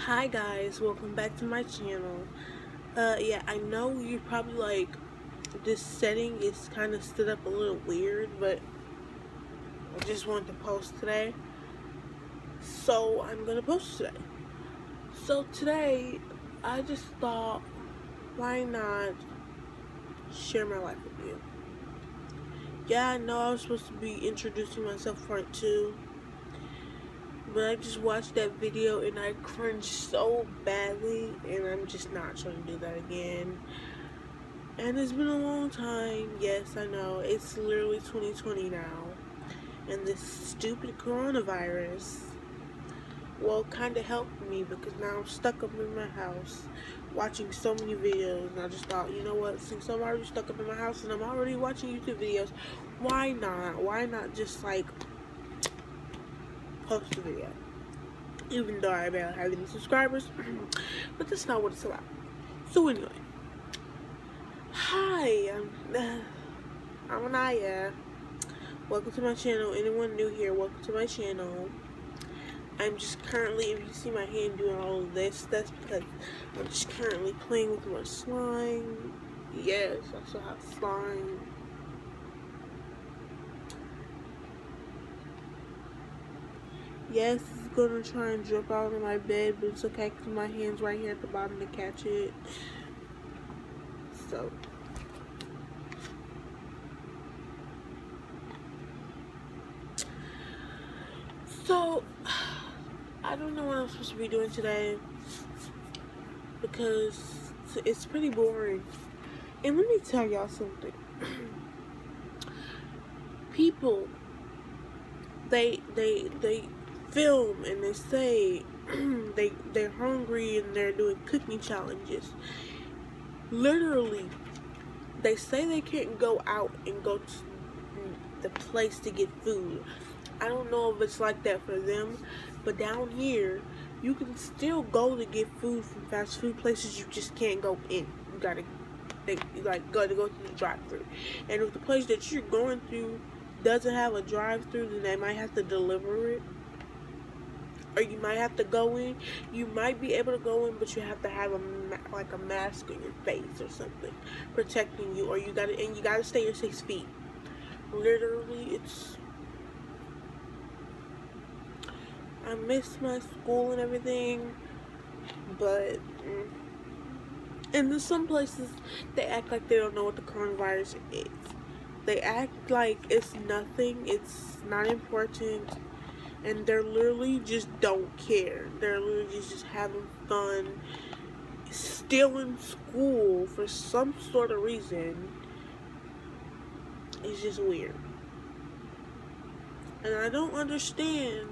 Hi guys, welcome back to my channel. Yeah, I know you're probably like, this setting is kind of stood up a little weird, but I just wanted to post today. So I'm gonna post today. So today, I just thought, why not share my life with you? Yeah, I know I was supposed to be introducing myself part 2, but I just watched that video and I cringed so badly, and I'm just not trying to do that again. And it's been a long time. Yes, I know. It's literally 2020 now. And this stupid coronavirus, well, kind of helped me because now I'm stuck up in my house watching so many videos. And I just thought, you know what? Since I'm already stuck up in my house and I'm already watching YouTube videos, why not? Why not just, like, post a video? Even though I barely have any subscribers. But that's not what it's about. So anyway. Hi, I'm Anaya. Welcome to my channel. Anyone new here, welcome to my channel. I'm just currently, if you see my hand doing all of this, that's because I'm just currently playing with my slime. Yes, I still have slime. Yes, it's gonna try and drip out of my bed, but it's okay because my hand's right here at the bottom to catch it. So, I don't know what I'm supposed to be doing today because it's pretty boring. And let me tell y'all something. People, they film and they say they're hungry and they're doing cooking challenges. Literally, they say they can't go out and go to the place to get food. I don't know if it's like that for them, but down here you can still go to get food from fast food places. You just can't go in. You gotta go to the drive-thru, and if the place that you're going through doesn't have a drive-thru, then they might have to deliver it, or you might have to go in. You might be able to go in, but you have to have a mask on your face or something protecting you, or you gotta stay your 6 feet. Literally, I miss my school and everything, but and there's some places they act like they don't know what the coronavirus is. They act like it's nothing, it's not important, and they're literally just don't care. They're literally just having fun, still in school for some sort of reason. It's just weird. And I don't understand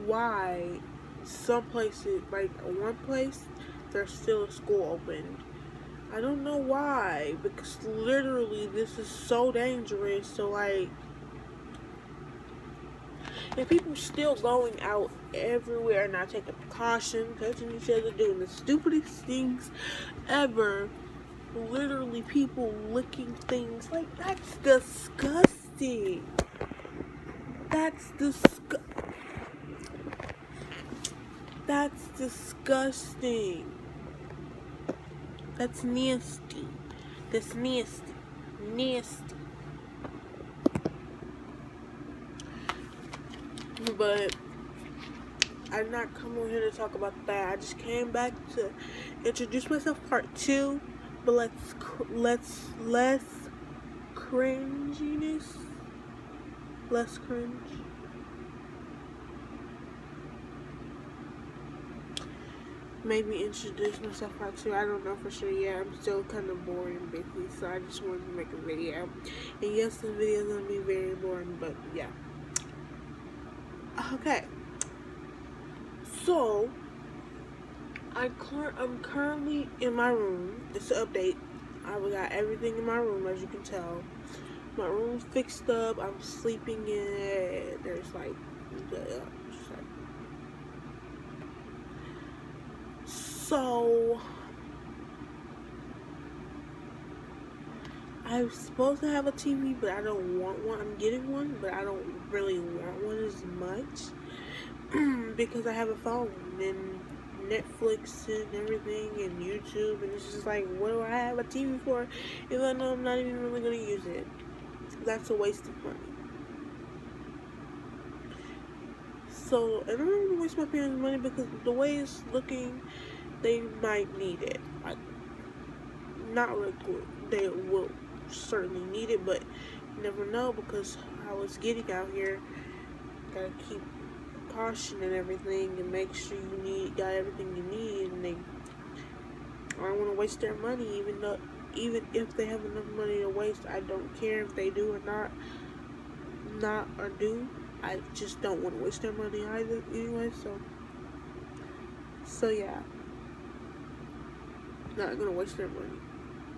why some places, like one place, there's still a school open. I don't know why, because literally this is so dangerous. So like, and people still going out everywhere, not taking precautions, touching each other, doing the stupidest things ever. Literally, people licking things. Like, that's disgusting. That's disgusting. That's nasty. That's nasty. Nasty. But I'm not coming here to talk about that. I just came back to introduce myself, part 2. But less cringiness. Less cringe. Maybe introduce myself part 2. I don't know for sure yet. I'm still kind of boring and busy, so I just wanted to make a video. And yes, the video is going to be very boring, but yeah. Okay. So, I'm currently in my room. It's an update. I got everything in my room, as you can tell. My room's fixed up. I'm sleeping in it. There's like so I'm supposed to have a TV, but I don't want one. I'm getting one, but I don't really want one as much. because I have a phone and Netflix and everything and YouTube, and it's just like, what do I have a TV for if I know I'm not even really gonna use it? That's a waste of money. So, and I don't want to waste my parents' money because the way it's looking, they might need it. Like, not really good. They will certainly need it, but you never know because how it's getting out here. Gotta keep caution and everything and make sure you got everything you need, and I don't want to waste their money even if they have enough money to waste. I don't care if they do or not or do. I just don't want to waste their money either anyway, so yeah, not gonna waste their money.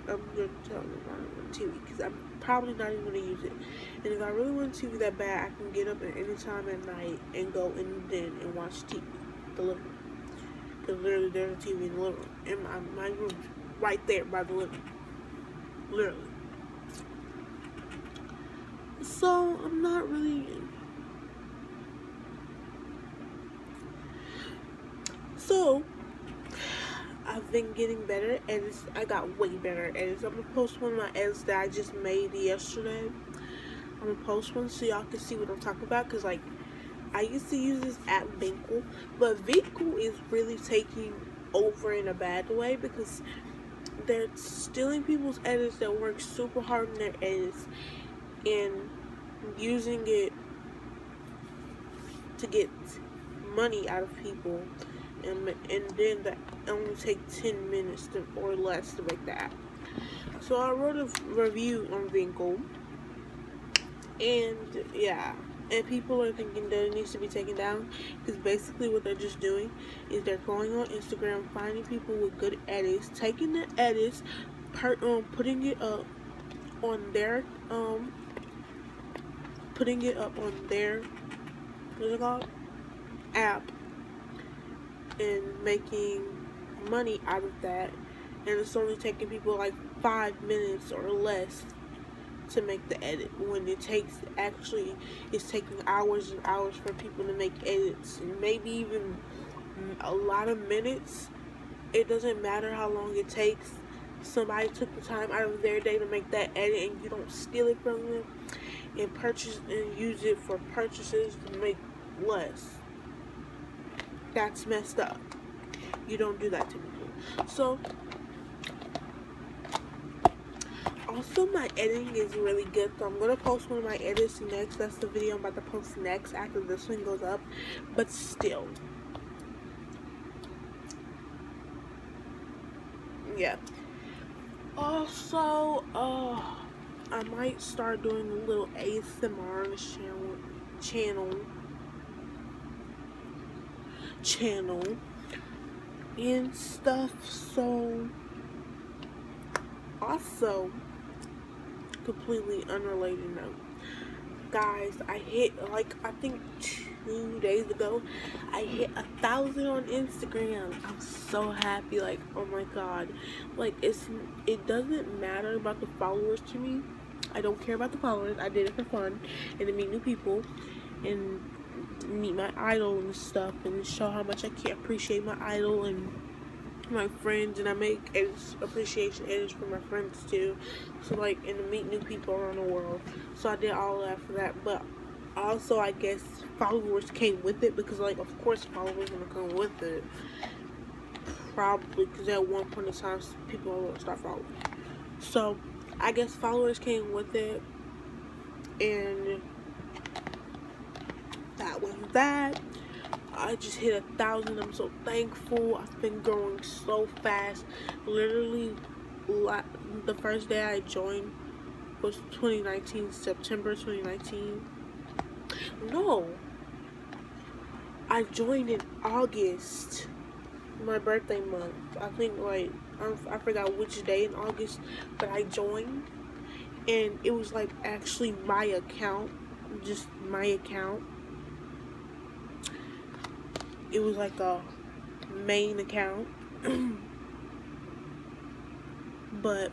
I'm gonna tell them I don't want TV because I'm probably not even gonna use it. And if I really want TV that bad, I can get up at any time at night and go in den and watch TV, the living room. Because literally there's a TV in the living room, and my room's right there by the living room, literally. So I'm not really. So I've been getting better at edits. I got way better at edits. I'm gonna post one of my edits that I just made yesterday. I'm gonna post one so y'all can see what I'm talking about. Cause like I used to use this app Vinkle, but Vinkle is really taking over in a bad way because they're stealing people's edits that work super hard in their edits and using it to get money out of people. And then that only take 10 minutes or less to make that. So I wrote a review on Vinkle, and yeah, and people are thinking that it needs to be taken down because basically what they're just doing is they're going on Instagram, finding people with good edits, taking the edits, putting it up on their what's it called, app, and making money out of that, and it's only taking people like 5 minutes or less to make the edit, when it's taking hours and hours for people to make edits, and maybe even a lot of minutes. It doesn't matter how long it takes. Somebody took the time out of their day to make that edit, and you don't steal it from them and purchase and use it for purchases to make less. That's messed up. You don't do that to people. So, also my editing is really good. So I'm gonna post one of my edits next. That's the video I'm about to post next after this one goes up. But still, yeah. Also, I might start doing a little ASMR on this channel and stuff. So also, completely unrelated note, guys, I hit, like, I think 2 days ago, I hit 1,000 on Instagram. I'm so happy. Like, oh my god, like, it doesn't matter about the followers to me. I don't care about the followers. I did it for fun and to meet new people and meet my idol and stuff, and show how much I can appreciate my idol and my friends, and I make appreciation edits for my friends too. So like, and to meet new people around the world. So I did all that for that, but also I guess followers came with it because, like, of course followers gonna come with it, probably, because at one point in time people will start following. So I guess followers came with it, and that was that. I just hit 1,000. I'm so thankful. I've been growing so fast. Literally, the first day I joined was 2019, September 2019. No, I joined in August, my birthday month. I think, like, I forgot which day in August, but I joined, and it was like actually my account, just my account. It was like a main account. But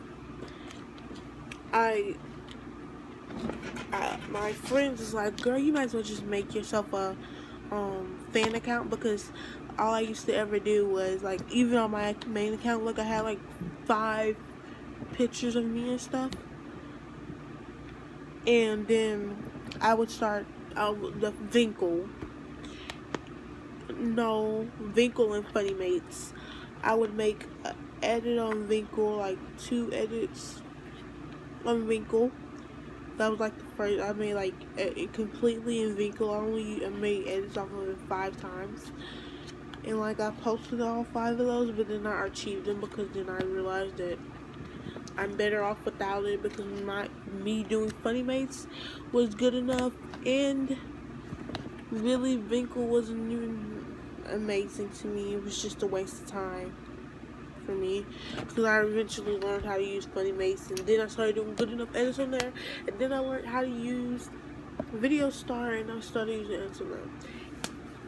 my friends was like, girl, you might as well just make yourself a fan account, because all I used to ever do was, like, even on my main account, like, I had like 5 pictures of me and stuff. And then I would start the Vinkle and Funny Mates. I would make an edit on Vinkle, like 2 edits on Vinkle. That was like the first. I made like it completely in Vinkle. I made edits off of it 5 times, and like I posted all 5 of those, but then I archived them because then I realized that I'm better off without it, because me doing Funny Mates was good enough, and really Vinkle wasn't even amazing to me. It was just a waste of time for me, because I eventually learned how to use Funny Mates, and then I started doing good enough edits on there, and then I learned how to use Video Star, and I started using Instagram.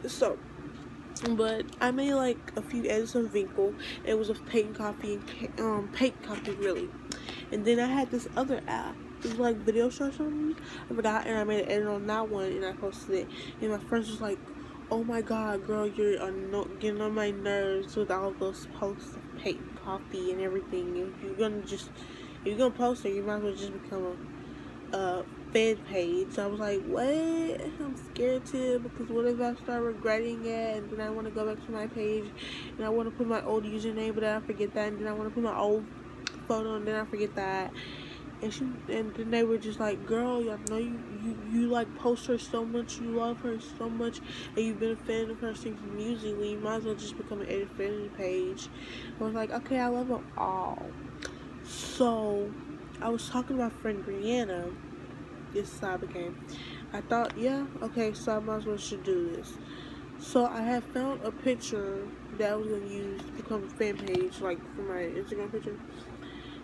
So, but I made like a few edits on Vinkle. It was a paint copy really. And then I had this other app. It was like Video Star or something. I forgot, and I made an edit on that one, and I posted it. And my friends was like, "Oh my god, girl, you're getting on my nerves with all those posts of paint copy and everything. If you're gonna post it, you might as well just become a fan page." So I was like, what? I'm scared to, because what if I start regretting it, and then I want to go back to my page, and I want to put my old username, but then I forget that, and then I want to put my old photo, and then I forget that. And then they were just like, girl, I know you like post her so much, you love her so much, and you've been a fan of her since musically, you might as well just become an edit fan page. I was like, okay, I love them all. So I was talking to my friend Brianna. This is how I became. I thought, yeah, okay, so I might as well should do this. So I had found a picture that I was gonna use to become a fan page, like for my Instagram picture.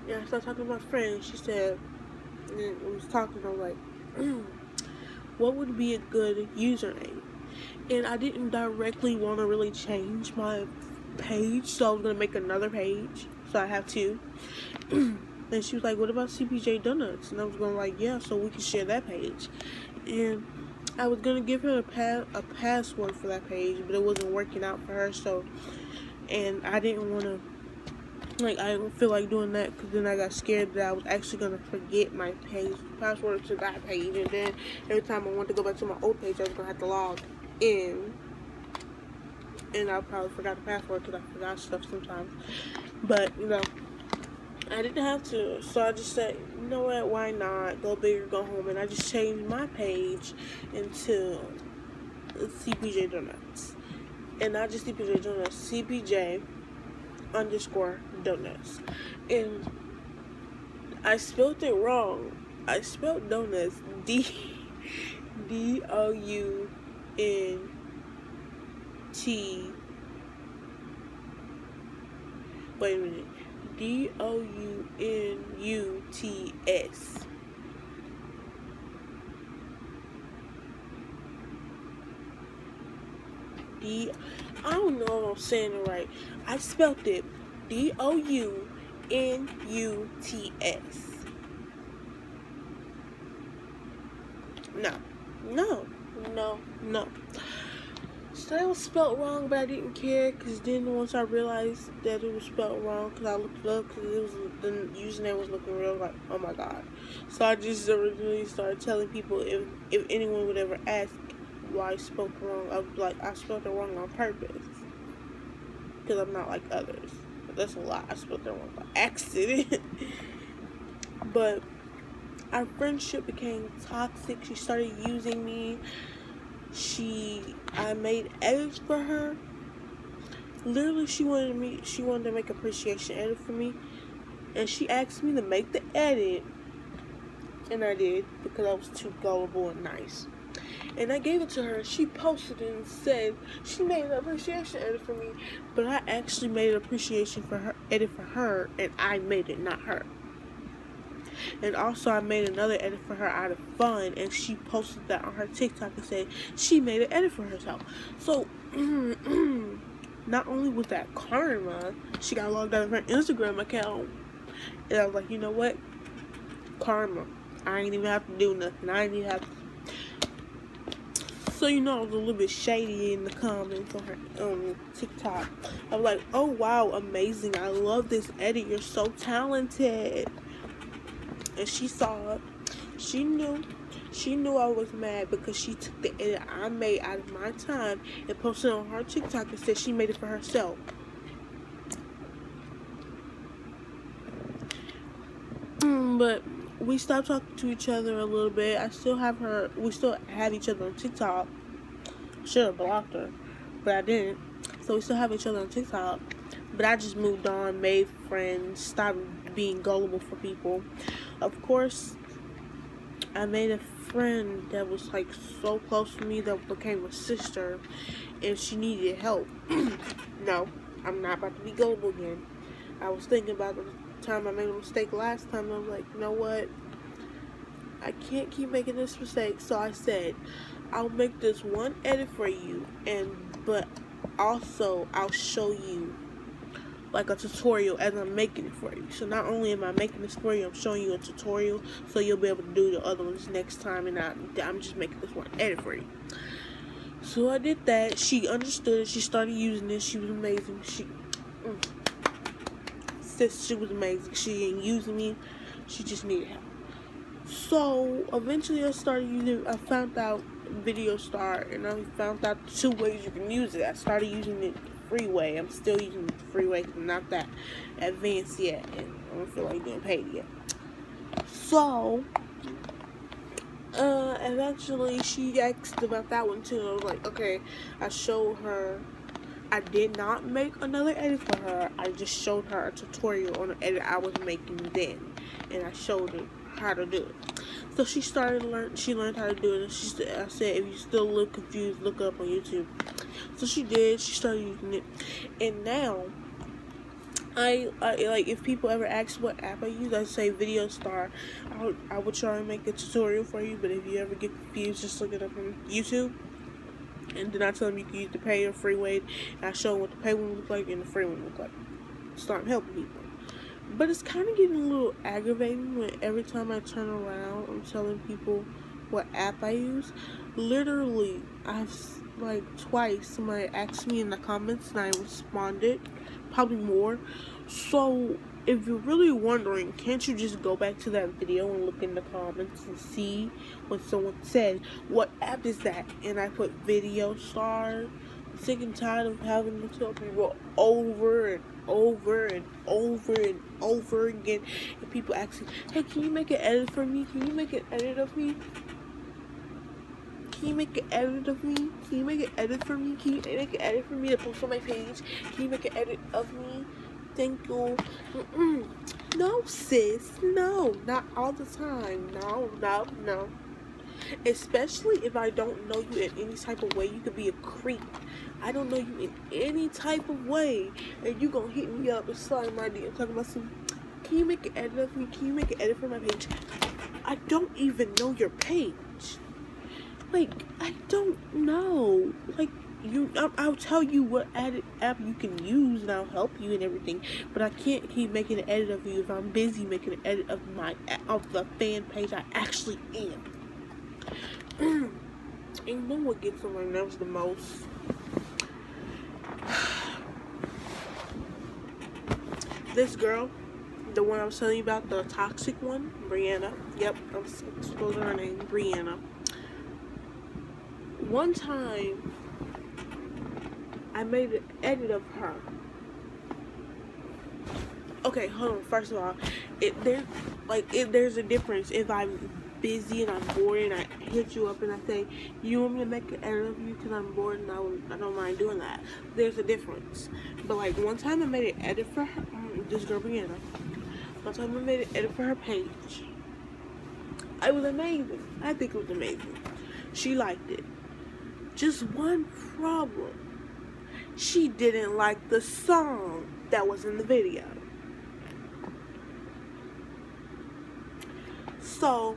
And I started talking to my friend. She said, and we was talking, I was like, what would be a good username? And I didn't directly want to really change my page, so I was gonna make another page. So I have 2. And she was like, what about CPJ Donuts? And I was going like, yeah, so we can share that page. And I was going to give her a password for that page, but it wasn't working out for her. So, and I didn't want to, like, I didn't feel like doing that, because then I got scared that I was actually going to forget my password to that page. And then every time I wanted to go back to my old page, I was going to have to log in. And I probably forgot the password, because I forgot stuff sometimes. But, I didn't have to, so I just said, you know what, why not, go big or go home, and I just changed my page into CPJ Donuts, and not just CPJ Donuts, CPJ_Donuts, and I spelled it wrong. I spelled donuts, D-O-U-N-T, wait a minute, D-O-U-N-U-T-S. I don't know if I'm saying it right. I spelled it D-O-U-N-U-T-S. No. So that was spelled wrong, but I didn't care, because then once I realized that it was spelled wrong, because I looked it up, because the username was looking real, like, oh my god. So I just originally started telling people, if anyone would ever ask why I spelled it wrong, I was like, I spelled it wrong on purpose, because I'm not like others. That's a lie. I spelled it wrong by accident. But our friendship became toxic. She started using me. I made edits for her. Literally, she wanted to make appreciation edit for me, and she asked me to make the edit, and I did, because I was too gullible and nice. And I gave it to her. She posted it and said she made an appreciation edit for me, but I actually made an appreciation for her edit for her, and I made it, not her. And also, I made another edit for her out of fun, and she posted that on her TikTok and said she made an edit for herself. So, not only was that karma, she got logged out of her Instagram account. And I was like, you know what? Karma. I ain't even have to do nothing. I ain't even have to. So you know I was a little bit shady in the comments on her TikTok. I was like, oh wow, amazing, I love this edit, you're so talented. And she saw it. She knew I was mad because she took the edit I made out of my time and posted it on her TikTok and said she made it for herself. But we stopped talking to each other a little bit. We still have each other on TikTok. Should have blocked her, but I didn't. So we still have each other on TikTok. But I just moved on, made friends, stopped being gullible for people. Of course, I made a friend that was like so close to me that became a sister, and she needed help. No, I'm not about to be gullible again. I was thinking about the time I made a mistake last time. I was like, you know what? I can't keep making this mistake. So I said, I'll make this one edit for you, but also I'll show you like a tutorial as I'm making it for you. So not only am I making this for you, I'm showing you a tutorial so you'll be able to do the other ones next time, and I'm just making this one edit for you. So I did that. She understood it. She started using it. She was amazing. She was amazing. She ain't using me. She just needed help. So eventually I found out VideoStar, and I found out 2 ways you can use it. I started using it the free way. I'm still using it the free way because I'm not that advanced yet, and I don't feel like getting paid yet. So eventually she asked about that one too, and I was like, okay. I showed her. I did not make another edit for her. I just showed her a tutorial on the edit I was making then, and I showed her how to do it. So she learned how to do it, and I said, if you still look confused, look up on YouTube. So she did. She started using it, and now I like, if people ever ask what app I use, I say VideoStar. I would try and make a tutorial for you, but if you ever get confused, just look it up on YouTube. And then I tell them you can use the pay or free way, and I show them what the pay one look like and the free one look like. Start helping people. But it's kind of getting a little aggravating when every time I turn around, I'm telling people what app I use. Literally, I've like twice somebody asked me in the comments and I responded, probably more. So if you're really wondering, can't you just go back to that video and look in the comments and see when someone said, what app is that? And I put VideoStar. I'm sick and tired of having to tell people over and over and over and over again, and people asking, hey, can you make an edit for me? Can you make an edit of me? Can you make an edit of me? Can you make an edit for me? Can you make an edit for me to post on my page? Can you make an edit of me? Thank you. No, sis. No. Not all the time. No. Especially if I don't know you in any type of way. You could be a creep. I don't know you in any type of way, and you gonna hit me up and slide my DM talking about some, can you make an edit of me? Can you make an edit for my page? I don't even know your page. Like, I don't know. Like, I'll tell you what app you can use, and I'll help you and everything, but I can't keep making an edit of you if I'm busy making an edit of the fan page I actually am. And you know what gets on my nerves the most? This girl, the one I was telling you about, the toxic one, Brianna. Yep, I'm supposed to her name, Brianna. One time, I made an edit of her. Okay, hold on. First of all, there's a difference. If I'm busy and I'm bored and I hit you up and I say, you want me to make an edit of you because I'm bored, and I don't mind doing that. There's a difference. But like, one time I made an edit for her, this girl Brianna. One time I made an edit for her page. It was amazing. I think it was amazing. She liked it. Just one problem. She didn't like the song that was in the video. So,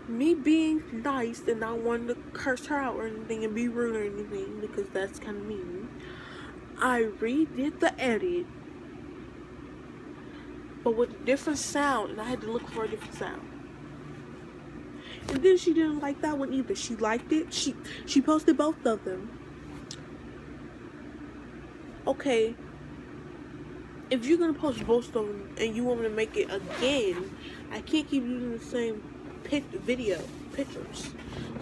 me being nice and not wanting to curse her out or anything and be rude or anything, because that's kind of mean, I redid the edit, but with a different sound, and I had to look for a different sound. And then she didn't like that one either. She liked it. She posted both of them. Okay, if you're gonna post both of them and you want me to make it again, I can't keep using the same pictures.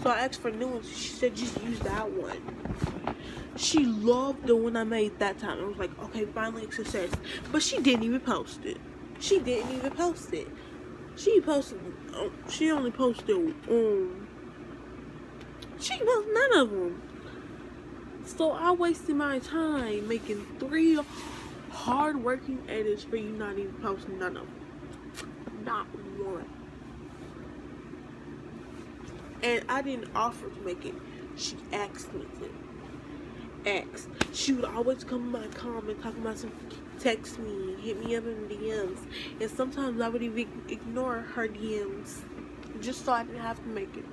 So I asked for new ones. She said just use that one. She loved the one I made that time. I was like, okay, finally a success. But she didn't even post it. She posted. She only posted. She posted none of them. So I wasted my time making 3 hard-working edits for you not even posting none of them. Not one. And I didn't offer to make it. She asked me to. She would always come in my comment talking about something, text me, hit me up in the DMs. And sometimes I would even ignore her DMs just so I didn't have to make it.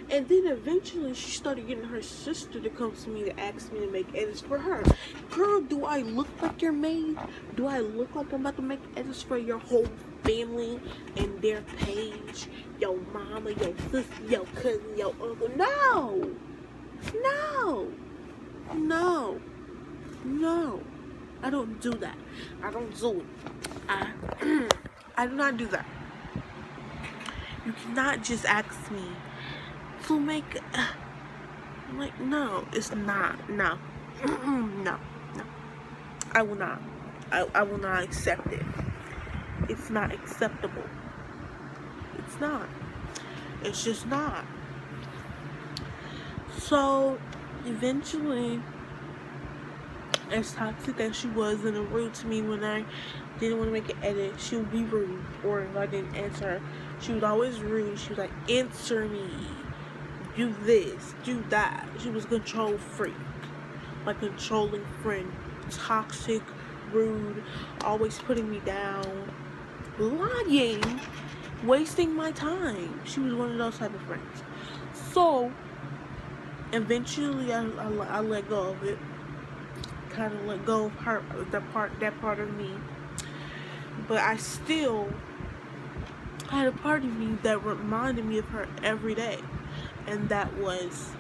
And then eventually she started getting her sister to come to me to ask me to make edits for her. Girl, do I look like your maid? Do I look like I'm about to make edits for your whole family and their page? Your mama, your sister, your cousin, your uncle? No! I don't do that. I don't do it. I do not do that. You cannot just ask me to make. I'm like, no, it's not. No. No. I will not. I will not accept it. It's not acceptable. It's not. It's just not. So, eventually, as toxic as she was and rude to me when I didn't want to make an edit, she would be rude. Or if I didn't answer her, she was always rude. She was like, answer me. Do this. Do that. She was a control freak. My controlling friend. Toxic, rude, always putting me down. Lying. Wasting my time. She was one of those type of friends. So, eventually I let go of it. Kind of let go of her, that part of me. But I still had a part of me that reminded me of her every day. And that was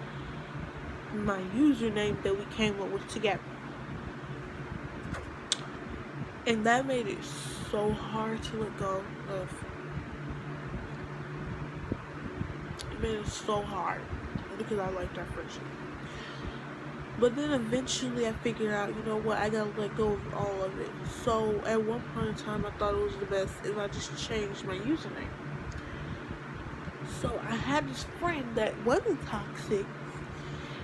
my username that we came up with together. And that made it so hard to let go of. It made it so hard because I liked our friendship. But then eventually I figured out, you know what, I gotta let go of all of it. So at one point in time I thought it was the best if I just changed my username. So I had this friend that wasn't toxic.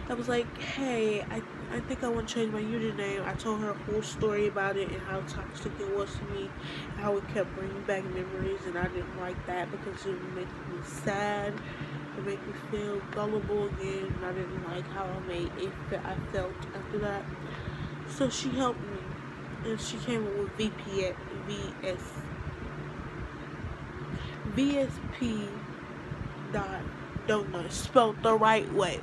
I was like, hey, I think I want to change my username. I told her a whole story about it and how toxic it was to me, and how it kept bringing back memories, and I didn't like that because it would make me sad. It made me feel gullible again, and I didn't like how I felt after that. So she helped me, and she came up with VSP dot donut, spelled the right way.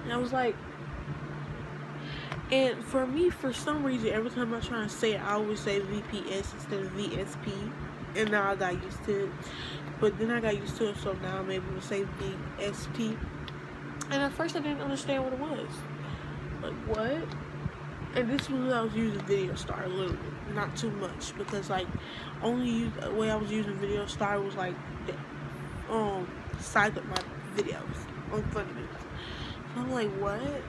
And I was like, and for me, for some reason, every time I try to say it, I always say VPS instead of VSP. And now I got used to it. But then I got used to it, so now I'm able to say VSP. And at first I didn't understand what it was. Like, what? And this was when I was using Video Star a little bit. Not too much. Because, like, the way I was using Video Star was, like, size up my videos on Funny Videos. So I'm like, what?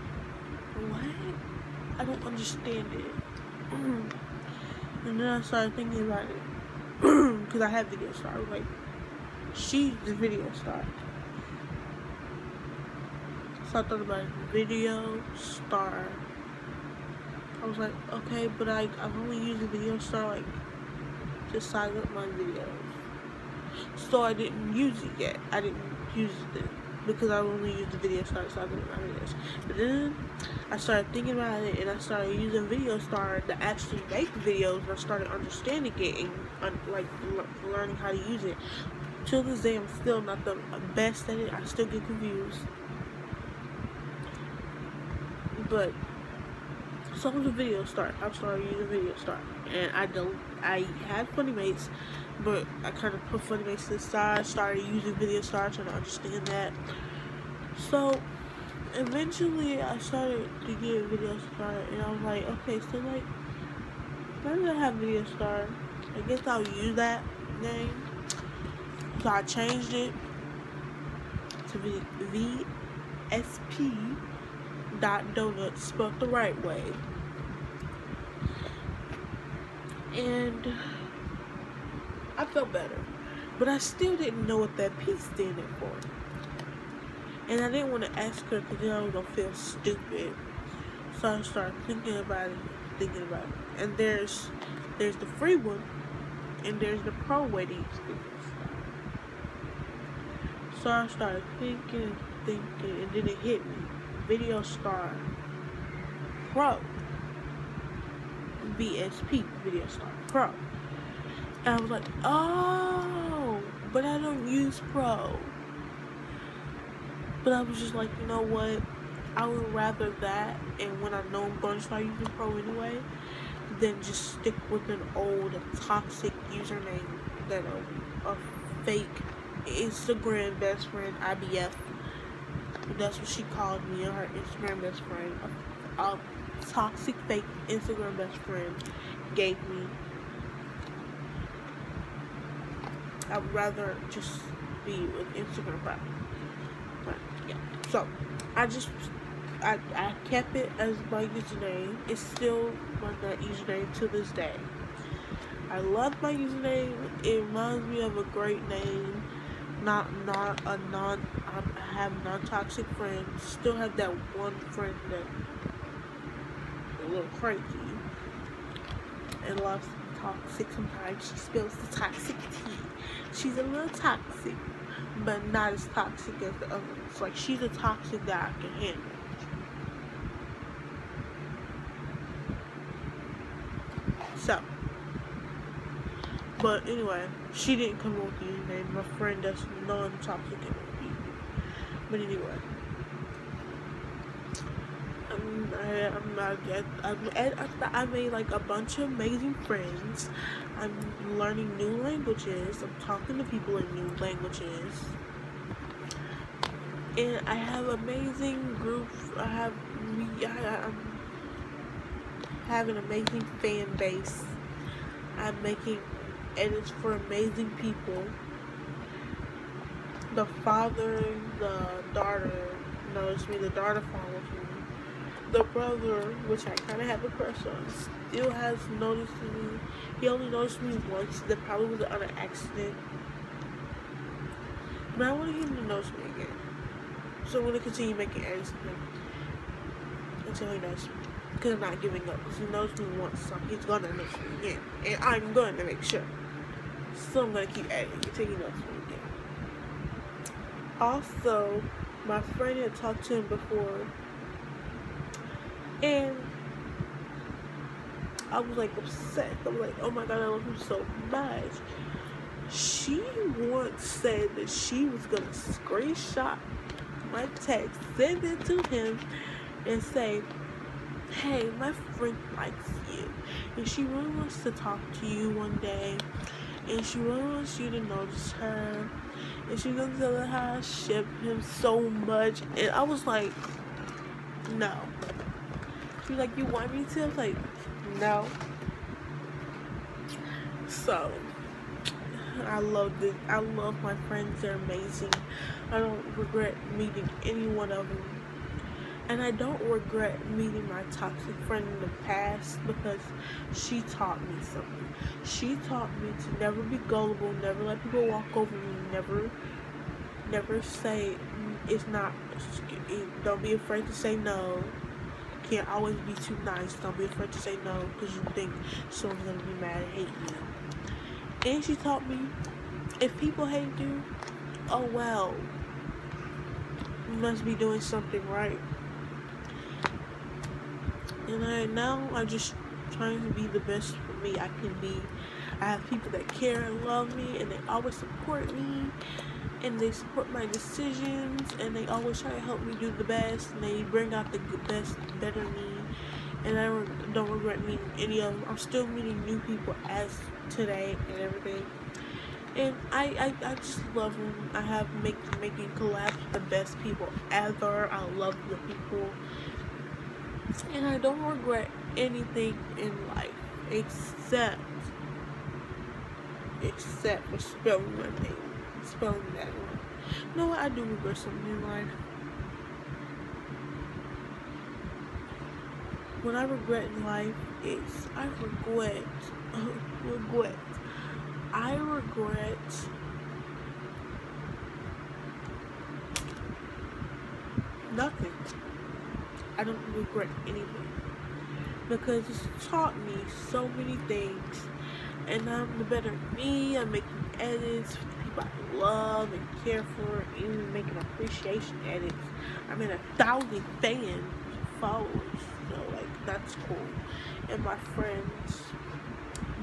I don't understand it. And then I started thinking about it. Because I had Video Star. I was like, she's the Video Star. So I thought about it. Video Star. I was like, okay, but I've only used the Video Star, like, to size up my videos. So I didn't use it yet. I didn't use it then. Because I only used the Video Star to size up my videos. But then I started thinking about it, and I started using Video Star to actually make videos, and I started understanding it and learning how to use it. Till this day, I'm still not the best at it. I still get confused. But So was a Video Star. I started using Video Star, and I had Funny Mates, but I kind of put Funny Mates to the side. Started using Video Star, trying to understand that. So eventually, I started to get Video Star, and I was like, okay, so like, now that I have Video Star, I guess I'll use that name. So I changed it to VSP donuts, spelled the right way. And I felt better, but I still didn't know what that P stood for, and I didn't want to ask her because then I was gonna feel stupid. So I started thinking about it, and there's the free one, and there's the pro way to use Video Star. So I started thinking, and then it hit me: Video Star Pro. VSP, Video Star Pro. And I was like, oh, but I don't use Pro. But I was just like, you know what? I would rather that, and when I know I'm going to start using Pro anyway, than just stick with an old toxic username that a fake Instagram best friend, IBF. That's what she called me, her Instagram best friend. A toxic fake Instagram best friend gave me. I'd rather just be with Instagram private. But yeah. So I kept it as my username. It's still my username to this day. I love my username. It reminds me of a great name. I have non-toxic friends. Still have that one friend that a little crazy and loves toxic sometimes. She spills the toxic tea. She's a little toxic, but not as toxic as the others. Like, she's a toxic that I can handle. So, but anyway, she didn't come up with the username. My friend that's non-toxic came up with the username. But anyway, I made like a bunch of amazing friends. I'm learning new languages. I'm talking to people in new languages. And I have amazing groups. I have an amazing fan base. I'm making edits for amazing people. The father, the daughter knows me. The daughter follows me. The brother, which I kind of have a crush on, still has noticed me. He only noticed me once. That probably was on an accident. But I want him to notice me again. So I'm going to continue making edits of him until he knows me. Because I'm not giving up. Because he knows me once, so he's going to notice me again. And I'm going to make sure. So I'm going to keep editing until he knows me again. Also, my friend had talked to him before. And I was like upset. I was like, oh my god, I love him so much. She once said that she was going to screenshot my text, send it to him, and say, hey, my friend likes you, and she really wants to talk to you one day, and she really wants you to notice her, and she's gonna tell her how I ship him so much. And I was like, no. She was like, you want me to? I was like, no. So I love my friends. They're amazing. I don't regret meeting any one of them. And I don't regret meeting my toxic friend in the past, because she taught me something. She taught me to never be gullible, never let people walk over me, never say it's not, don't be afraid to say no. Can't always be too nice. Don't be afraid to say no because you think someone's going to be mad and hate you. And she taught me, if people hate you, oh well, you must be doing something right. And now I'm just trying to be the best for me I can be. I have people that care and love me, and they always support me, and they support my decisions, and they always try to help me do the best, and they bring out the best, better me. and I don't regret meeting any of them. I'm still meeting new people as today and everything. And I just love them. I have making collabs with the best people ever. I love the people. And I don't regret anything in life except for spelling my name. Spelling that one. No, I do regret something in life. What I regret in life is I regret nothing. I don't regret anything because it's taught me so many things, and I'm the better me. I'm making edits for the people I love and care for, even making appreciation edits. I'm in 1,000 fans, followers, so like that's cool. And my friends,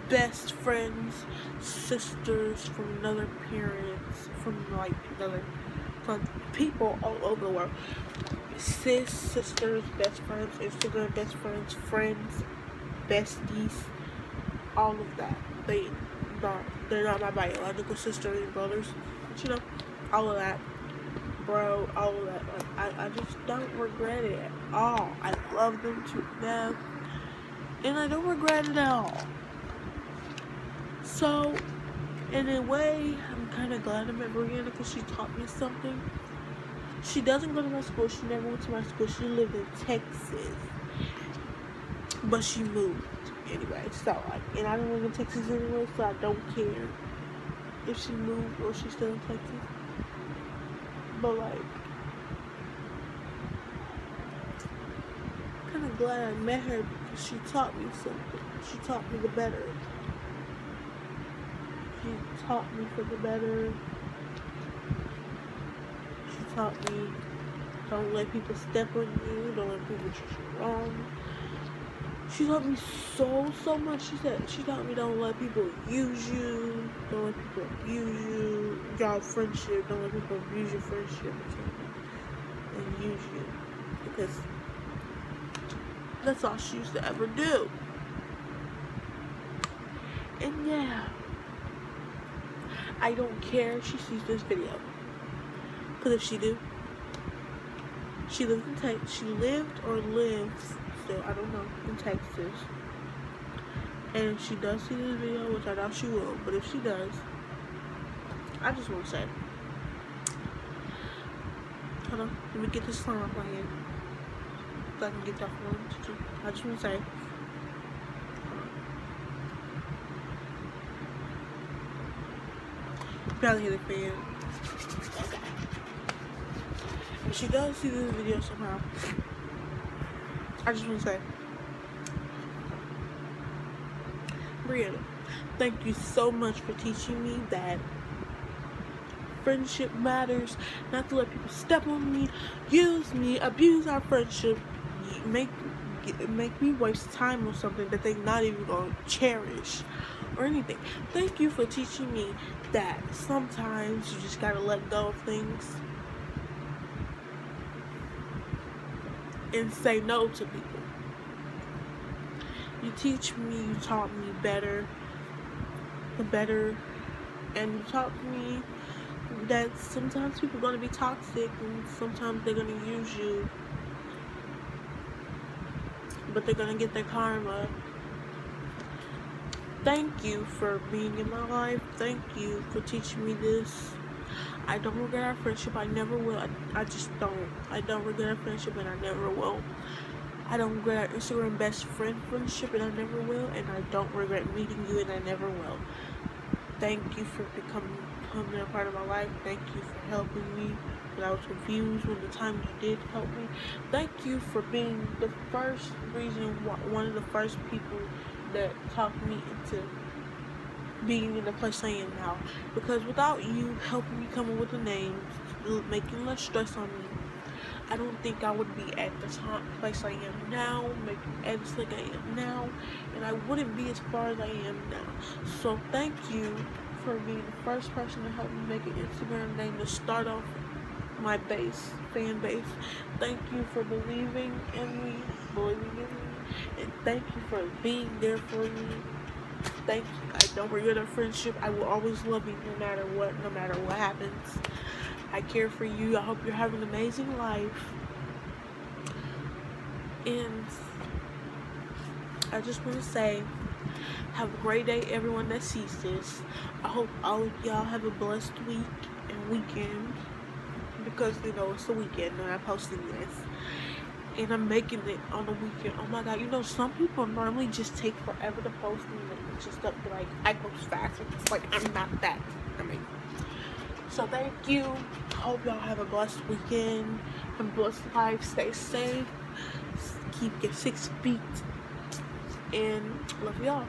best friends, sisters from another parents, from people all over the world. Sisters, best friends, Instagram best friends, friends, besties, all of that. They're not my biological sisters and brothers, but you know, all of that, bro, all of that. Like, I just don't regret it at all. I love them to death, and I don't regret it at all. So, in a way, I'm kind of glad I met Brianna because she taught me something. She doesn't go to my school. She never went to my school. She lived in Texas, but she moved anyway. So, like, and I don't live in Texas anyway, so I don't care if she moved or she's still in Texas. But like, I'm kind of glad I met her because she taught me something. She taught me the better. She taught me for the better. She taught me don't let people step on you. Don't let people treat you wrong. She taught me so much. She taught me don't let people use you. Don't let people abuse you. Y'all friendship. Don't let people abuse your friendship and use you. Because that's all she used to ever do. And yeah, I don't care if she sees this video. Because if she do, she lived in Texas. She lived or lives still, I don't know, in Texas. And if she does see this video, which I doubt she will, but if she does, I just want to say, hold on, let me get this song off my head so I can get that one. I just want to say, you probably hear the fan. Okay. If she does see this video somehow, I just want to say, Brianna, thank you so much for teaching me that friendship matters. Not to let people step on me, use me, abuse our friendship, make me waste time on something that they're not even gonna cherish or anything. Thank you for teaching me that sometimes you just gotta let go of things and say no to people. You taught me better, and you taught me that sometimes people are going to be toxic and sometimes they're going to use you, but they're going to get their karma. Thank you for being in my life. Thank you for teaching me this. I don't regret our friendship. I never will. I just don't. I don't regret our friendship, and I never will. I don't regret our Instagram best friend friendship, and I never will. And I don't regret meeting you, and I never will. Thank you for becoming a part of my life. Thank you for helping me when I was confused, when the time you did help me. Thank you for being the first reason, one of the first people that talked me into being in the place I am now. Because without you helping me come up with the names, making less stress on me, I don't think I would be at the place I am now, making edits like I am now, and I wouldn't be as far as I am now. So thank you for being the first person to help me make an Instagram name to start off my fan base. Thank you for believing in me, and thank you for being there for me. Thank you. I don't regret our friendship. I will always love you no matter what happens. I care for you. I hope you're having an amazing life. And I just want to say, have a great day, everyone that sees this. I hope all of y'all have a blessed week and weekend, because it's the weekend and I'm posting this, and I'm making it on the weekend. Oh my god, some people normally just take forever to post, and it's just up to like I post fast. It's like I'm not that amazing. So thank you. Hope y'all have a blessed weekend and blessed life. Stay safe. Keep your 6 feet. And love y'all.